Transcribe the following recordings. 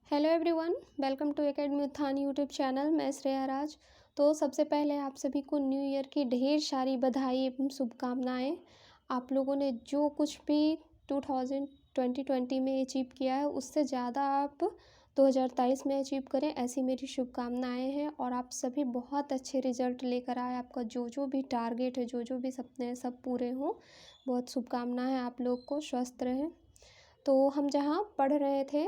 Hello everyone, welcome to academy Utthan YouTube channel. मैं श्रेया राज। तो सबसे पहले आप सभी को न्यू ईयर की ढेर सारी बधाई एवं शुभकामनाएं। आप लोगों ने जो कुछ भी 2020 में अचीव किया है उससे ज़्यादा आप 2023 में अचीव करें, ऐसी मेरी शुभकामनाएं हैं। और आप सभी बहुत अच्छे रिजल्ट लेकर आए। आपका जो जो भी टारगेट है, जो जो भी सपने हैं, सब पूरे हों। बहुत शुभकामनाएं आप लोग को। स्वस्थ रहें। तो हम जहाँ पढ़ रहे थे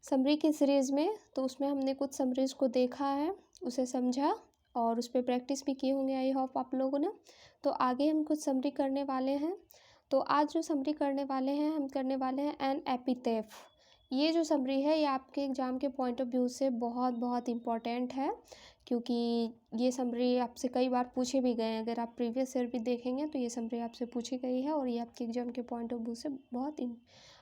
समरी की सीरीज़ में, तो उसमें हमने कुछ समरीज़ को देखा है, उसे समझा और उस पर प्रैक्टिस भी किए होंगे, आई होप आप लोगों ने। तो आगे हम कुछ समरी करने वाले हैं। तो आज जो समरी करने वाले हैं, हम करने वाले हैं एन एपिथेफ। ये जो समरी है ये आपके एग्ज़ाम के पॉइंट ऑफ व्यू से बहुत बहुत इम्पॉर्टेंट है, क्योंकि ये समरी आपसे कई बार पूछे भी गए हैं। अगर आप प्रीवियस ईयर भी देखेंगे तो ये समरी आपसे पूछी गई है और ये आपके एग्ज़ाम के पॉइंट ऑफ व्यू से बहुत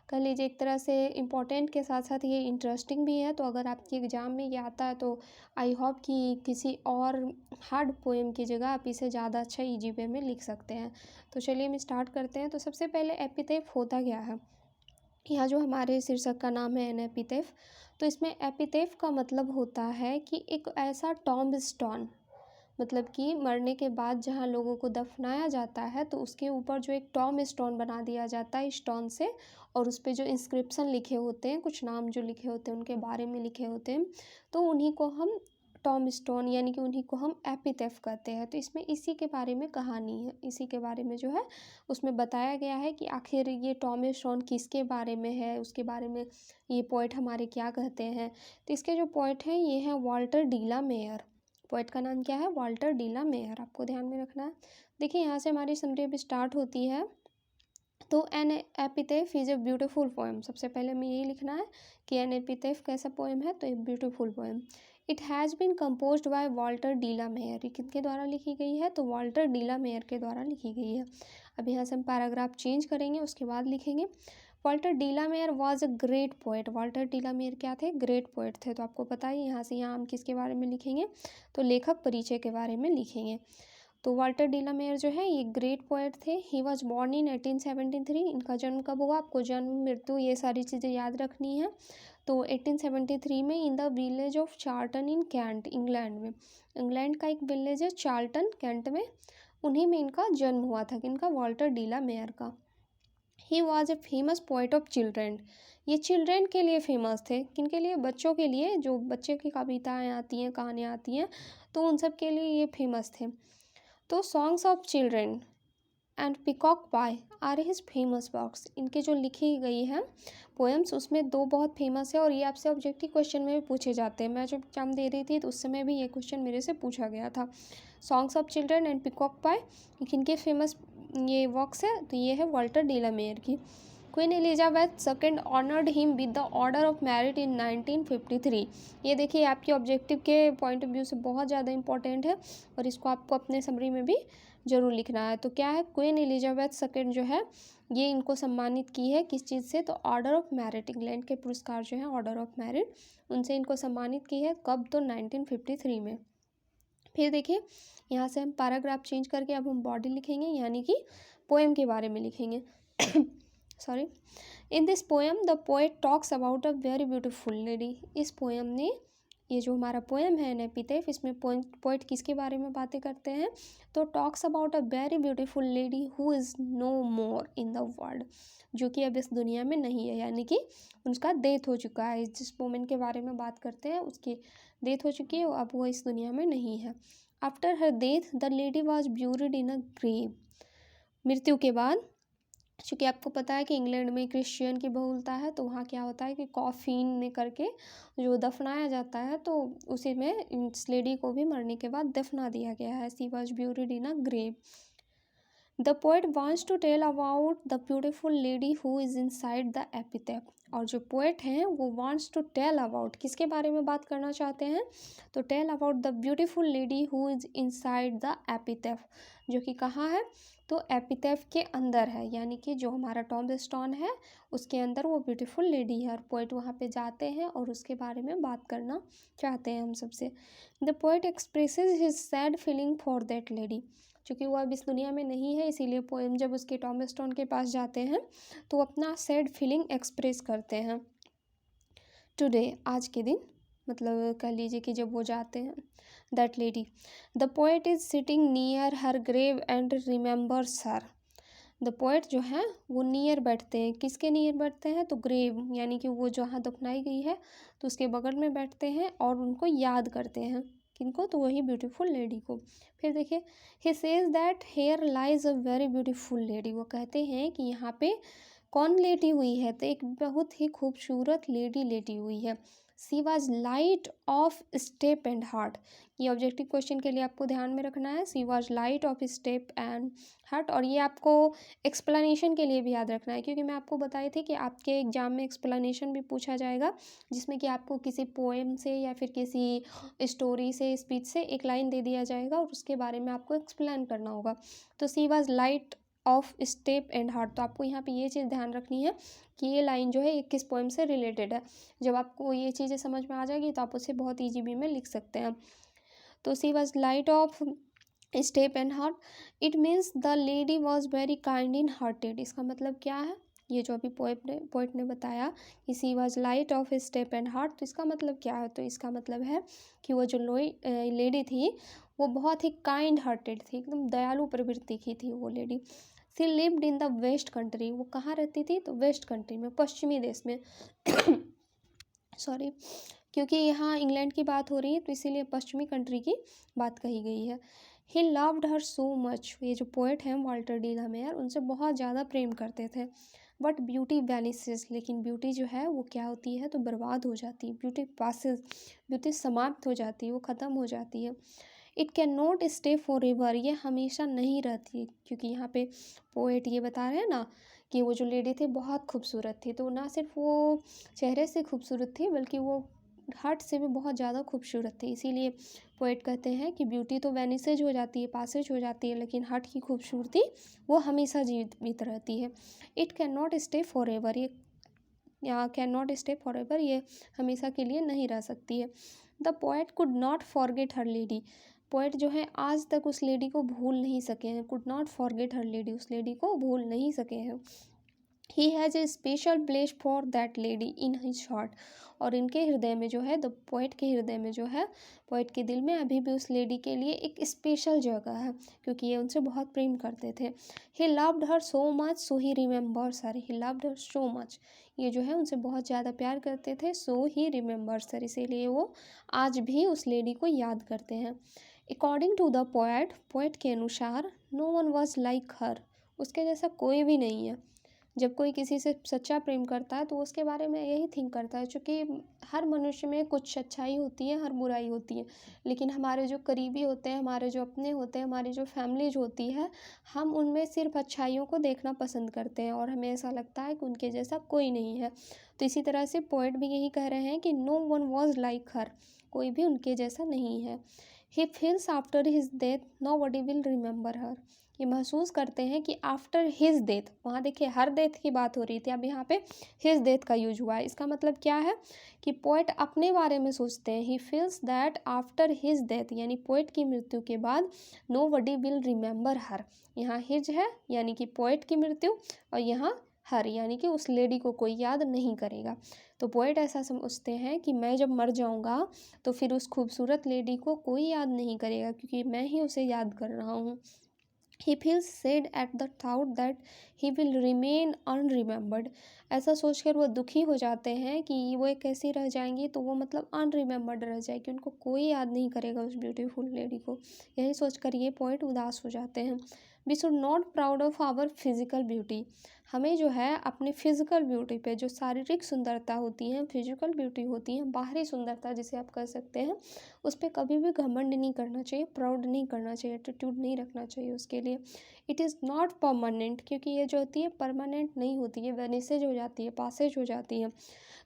कह लीजिए एक तरह से इम्पॉर्टेंट के साथ साथ ये इंटरेस्टिंग भी है। तो अगर आपके एग्ज़ाम में ये आता है तो आई होप कि किसी और हार्ड पोएम की जगह आप इसे ज़्यादा अच्छा ईजी वे में लिख सकते हैं। तो चलिए हम स्टार्ट करते हैं। तो सबसे पहले एपिथेफ होता क्या है। यहाँ जो हमारे शीर्षक का नाम है एन एपिथेफ, तो इसमें एपिथेफ का मतलब होता है कि एक ऐसा टॉम्ब स्टोन, मतलब कि मरने के बाद जहाँ लोगों को दफनाया जाता है तो उसके ऊपर जो एक टॉम स्टोन बना दिया जाता है स्टोन से, और उस पर जो इंस्क्रिप्शन लिखे होते हैं, कुछ नाम जो लिखे होते हैं उनके बारे में लिखे होते हैं, तो उन्हीं को हम टॉम स्टोन यानी कि उन्हीं को हम एपिथेफ कहते हैं। तो इसमें इसी के बारे में कहानी है, इसी के बारे में जो है उसमें बताया गया है कि आखिर ये टॉम स्टोन किसके बारे में है, उसके बारे में ये पोइट हमारे क्या कहते हैं। तो इसके जो पोइट हैं ये हैं वाल्टर डीला मेयर। पोइट का नाम क्या है? Walter de la Mare. आपको ध्यान में रखना है। देखिए यहाँ से हमारी समरी अभी स्टार्ट होती है। तो an epitaph is a beautiful poem. सबसे पहले हमें यही लिखना है कि एन एपिथेफ कैसा पोएम है, तो एक beautiful poem. It has been composed by Walter de la Mare. ये किसके द्वारा लिखी गई है? तो वाल्टर डीला मेयर के द्वारा लिखी गई है। अब यहाँ से हम पैराग्राफ चेंज करेंगे, उसके बाद लिखेंगे Walter de la Mare was a great poet. Walter de la Mare क्या थे? ग्रेट पोएट थे। तो आपको पता है यहाँ से यहाँ हम किसके बारे में लिखेंगे, तो लेखक परिचय के बारे में लिखेंगे। तो वाल्टर डीला मेयर जो है ये ग्रेट पोएट थे। He was born in 1873। इनका जन्म कब हुआ? आपको जन्म, मृत्यु, ये सारी चीज़ें याद रखनी है। तो 1873 में in the village of Charlton in Kent, England में। इंग्लैंड का एक विलेज है चार्टन, कैंट में, उन्हीं में इनका जन्म हुआ था। इनका वाल्टर डीला मेयर का। He was a famous poet of children. ये चिल्ड्रेन के लिए फेमस थे। किनके लिए? बच्चों के लिए। जो बच्चे की कविताएँ आती हैं, कहानियाँ आती हैं, तो उन सब के लिए ये फेमस थे। तो songs of children and peacock pie are his famous works. इनके जो लिखी गई हैं पोएम्स उसमें दो बहुत फेमस है और ये आपसे ऑब्जेक्टिव क्वेश्चन में भी पूछे जाते हैं। मैं जब एग्जाम दे रही थी तो उस समय भी ये क्वेश्चन मेरे से पूछा गया था। Songs of children and peacock pie, इनके फेमस ये वर्क्स है। तो ये है वाल्टर डीला मेयर की। Queen Elizabeth second honoured him with the order of merit in 1953। ये देखिए आपके ऑब्जेक्टिव के पॉइंट ऑफ व्यू से बहुत ज़्यादा इंपॉर्टेंट है और इसको आपको अपने समरी में भी ज़रूर लिखना है। तो क्या है? क्वीन एलिजाबेथ सेकेंड जो है ये इनको सम्मानित की है, किस चीज़ से? तो ऑर्डर ऑफ मेरिट, इंग्लैंड के पुरस्कार जो है ऑर्डर ऑफ मेरिट, उनसे इनको सम्मानित की है। कब? तो 1953 में। फिर देखिए यहाँ से हम पैराग्राफ चेंज करके अब हम बॉडी लिखेंगे, यानी कि पोएम के बारे में लिखेंगे। Sorry. In this poem the poet talks about a very beautiful lady. इस पोएम ने, ये जो हमारा पोएम है एन एपिथेफ, इसमें पोएट किसके बारे में बातें करते हैं? तो talks about a very beautiful lady who is no more in the world, जो कि अब इस दुनिया में नहीं है, यानी कि उसका डेथ हो चुका है। जिस वुमेन के बारे में बात करते हैं उसकी डेथ हो चुकी है, अब वो इस दुनिया में नहीं है। After her death the lady was buried in a grave. मृत्यु के बाद, क्योंकि आपको पता है कि इंग्लैंड में क्रिश्चियन की बहुलता है, तो वहाँ क्या होता है कि कॉफिन में करके जो दफनाया जाता है, तो उसी में इस लेडी को भी मरने के बाद दफना दिया गया है। She was buried in a grave. The poet wants to tell about the beautiful lady who is inside the epitaph. और जो पोएट हैं वो वॉन्ट्स टू टेल अबाउट, किसके बारे में बात करना चाहते हैं? तो tell about the beautiful lady who is inside the epitaph, जो कि कहाँ है? तो एपिथेफ के अंदर है, यानी कि जो हमारा टॉम्ब स्टोन है उसके अंदर वो ब्यूटीफुल लेडी है। और पोएट वहाँ पे जाते हैं और उसके बारे में बात करना चाहते हैं हम सबसे। The poet expresses his sad feeling for that lady. चूँकि वो अब इस दुनिया में नहीं है, इसीलिए पोएम जब उसके टॉम्ब स्टोन के पास जाते हैं तो अपना सैड फीलिंग एक्सप्रेस करते हैं। टुडे आज के दिन, मतलब कह लीजिए कि जब वो जाते हैं। That lady, the poet is sitting near her grave and remembers her. The poet जो है वो नियर बैठते हैं, किसके नियर बैठते हैं, तो ग्रेव यानी कि वो जहाँ दफनाई गई है तो उसके बगल में बैठते हैं और उनको याद करते हैं। किनको, तो वही ब्यूटीफुल लेडी को। फिर देखिए, he says that here lies a very beautiful lady. वो कहते हैं कि यहाँ पे कौन लेटी हुई है, तो एक बहुत ही खूबसूरत लेडी लेटी हुई है। She was light of step and heart. ये ऑब्जेक्टिव क्वेश्चन के लिए आपको ध्यान में रखना है, she was light of step and heart. और ये आपको एक्सप्लेनेशन के लिए भी याद रखना है, क्योंकि मैं आपको बताई थी कि आपके एग्जाम में एक्सप्लेनेशन भी पूछा जाएगा, जिसमें कि आपको किसी पोएम से या फिर किसी स्टोरी से, स्पीच से एक लाइन दे दिया जाएगा और उसके बारे में आपको एक्सप्लेन करना होगा। तो she was light of step and heart, तो आपको यहाँ पे ये चीज़ ध्यान रखनी है कि ये लाइन जो है ये किस पोएम से रिलेटेड है। जब आपको ये चीज़ें समझ में आ जाएगी तो आप उसे बहुत ईजी वे में लिख सकते हैं। तो she was light of step and heart, it means the lady was very kind in hearted. इसका मतलब क्या है, ये जो अभी पोएट ने बताया कि she was light of step and heart, तो इसका मतलब क्या है, तो इसका मतलब है कि वो जो लेडी थी वो बहुत ही काइंड हार्टेड थी, एकदम दयालु प्रवृत्ति की थी वो lady. She lived in the west country, वो कहाँ रहती थी, तो वेस्ट कंट्री में, पश्चिमी देश में। सॉरी, क्योंकि यहाँ इंग्लैंड की बात हो रही है तो इसीलिए पश्चिमी कंट्री की बात कही गई है। He loved her so much, ये जो पोएट हैं वाल्टर डी ला मेयर, उनसे बहुत ज़्यादा प्रेम करते थे। बट ब्यूटी वैनिसेस, लेकिन ब्यूटी जो है वो क्या होती है, तो बर्बाद हो जाती है। ब्यूटी पासेस, ब्यूटी समाप्त हो जाती है, वो ख़त्म हो जाती है। It can not stay for ever, ये हमेशा नहीं रहती, क्योंकि यहाँ पे पोएट ये बता रहे हैं ना कि वो जो लेडी थी बहुत खूबसूरत थी, तो ना सिर्फ वो चेहरे से खूबसूरत थी बल्कि वो हार्ट से भी बहुत ज़्यादा खूबसूरत थी। इसीलिए पोएट कहते हैं कि ब्यूटी तो वैनिसेज हो जाती है, पासेज हो जाती है, लेकिन हार्ट की खूबसूरती वो हमेशा जीवित रहती है। It can not stay for ever, ये या can not stay for ever, ये हमेशा के लिए नहीं रह सकती है। The poet could not forget her lady, poet जो है आज तक उस लेडी को भूल नहीं सके हैं। Could not forget her lady, उस लेडी को भूल नहीं सके हैं। He has a special place for that lady in his heart, और इनके हृदय में जो है, द पोएट के हृदय में जो है, पोएट के दिल में अभी भी उस लेडी के लिए एक स्पेशल जगह है, क्योंकि ये उनसे बहुत प्रेम करते थे। He loved her so much so he remembers her, he loved her so much, ये जो है उनसे बहुत ज़्यादा प्यार करते थे। सो ही रिमेंबर्स हर, इसीलिए वो आज भी उस लेडी को याद करते हैं। According to the poet, poet के अनुसार, no one was like her, उसके जैसा कोई भी नहीं है। जब कोई किसी से सच्चा प्रेम करता है तो उसके बारे में यही थिंक करता है, क्योंकि हर मनुष्य में कुछ अच्छाई होती है, हर बुराई होती है, लेकिन हमारे जो करीबी होते हैं, हमारे जो अपने होते हैं, हमारी जो फैमिली जो होती है, हम उनमें सिर्फ अच्छाइयों को देखना पसंद करते हैं और हमें ऐसा लगता है कि उनके जैसा कोई नहीं है। तो इसी तरह से पोएट भी यही कह रहे हैं कि no one was like her, कोई भी उनके जैसा नहीं है। He feels after his death nobody will remember her, ये महसूस करते हैं कि आफ्टर हिज डेथ, वहाँ देखिए हर डेथ की बात हो रही थी, अब यहाँ पे हिज डेथ का यूज हुआ है। इसका मतलब क्या है कि पोएट अपने बारे में सोचते हैं। He feels that after his death, यानी पोएट की मृत्यु के बाद नो बडी विल रिमेंबर हर, यहाँ हिज है यानी कि पोएट की मृत्यु, और यहाँ हर यानी कि उस लेडी को कोई याद नहीं करेगा। तो पोएट ऐसा समझते हैं कि मैं जब मर जाऊँगा तो फिर उस खूबसूरत लेडी को कोई याद नहीं करेगा, क्योंकि मैं ही उसे याद कर रहा हूँ। He feels sad at the thought that he will remain unremembered, ऐसा सोचकर वो दुखी हो जाते हैं कि वो एक कैसी रह जाएंगी, तो वो मतलब अनरिमेंबर्ड रह जाएगी, उनको कोई याद नहीं करेगा उस ब्यूटीफुल लेडी को। यही सोचकर ये पोएट उदास हो जाते हैं। We should not proud of our physical beauty, हमें जो है अपने फिजिकल ब्यूटी पे, जो शारीरिक सुंदरता होती है, फिजिकल ब्यूटी होती है, बाहरी सुंदरता जिसे आप कह सकते हैं, उस पर कभी भी घमंड नहीं करना चाहिए, प्राउड नहीं करना चाहिए, एटीट्यूड नहीं रखना चाहिए उसके लिए। इट इज़ नॉट परमानेंट, क्योंकि ये जो होती है परमानेंट नहीं होती है, वेनिसेज हो जाती है, पासेज हो जाती है,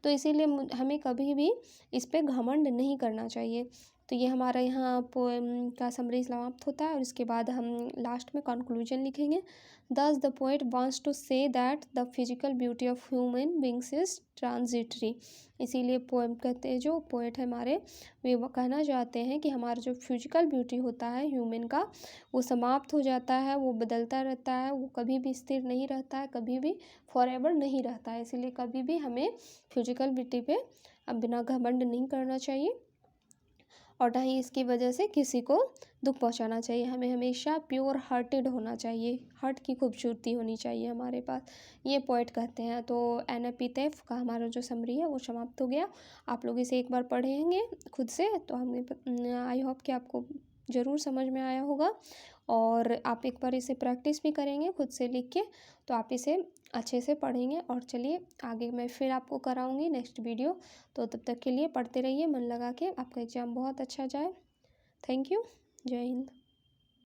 तो इसीलिए हमें कभी भी इस पर घमंड नहीं करना चाहिए। तो ये हमारा यहाँ पोएम का समरी समाप्त होता है और इसके बाद हम लास्ट में कंक्लूजन लिखेंगे। Thus the poet wants to say that the physical beauty of human beings is transitory। इसीलिए पोएम कहते हैं, जो पोएट है हमारे, वे वो कहना चाहते हैं कि हमारा जो फिजिकल ब्यूटी होता है ह्यूमन का, वो समाप्त हो जाता है, वो बदलता रहता है, वो कभी भी स्थिर नहीं रहता है, कभी भी फॉरएवर नहीं रहता है। इसीलिए कभी भी हमें फिजिकल ब्यूटी पे अब बिना घमंड नहीं करना चाहिए और ना ही इसकी वजह से किसी को दुख पहुंचाना चाहिए। हमें हमेशा प्योर हार्टेड होना चाहिए, हार्ट की खूबसूरती होनी चाहिए हमारे पास, ये पोएट कहते हैं। तो एनेपिथेफ का हमारा जो समरी है वो समाप्त हो गया। आप लोग इसे एक बार पढ़ेंगे खुद से तो हमें आई होप कि आपको ज़रूर समझ में आया होगा और आप एक बार इसे प्रैक्टिस भी करेंगे खुद से लिख के, तो आप इसे अच्छे से पढ़ेंगे। और चलिए आगे मैं फिर आपको कराऊंगी नेक्स्ट वीडियो। तो तब तक के लिए पढ़ते रहिए मन लगा के, आपका एग्ज़ाम बहुत अच्छा जाए। Thank you. जय हिंद।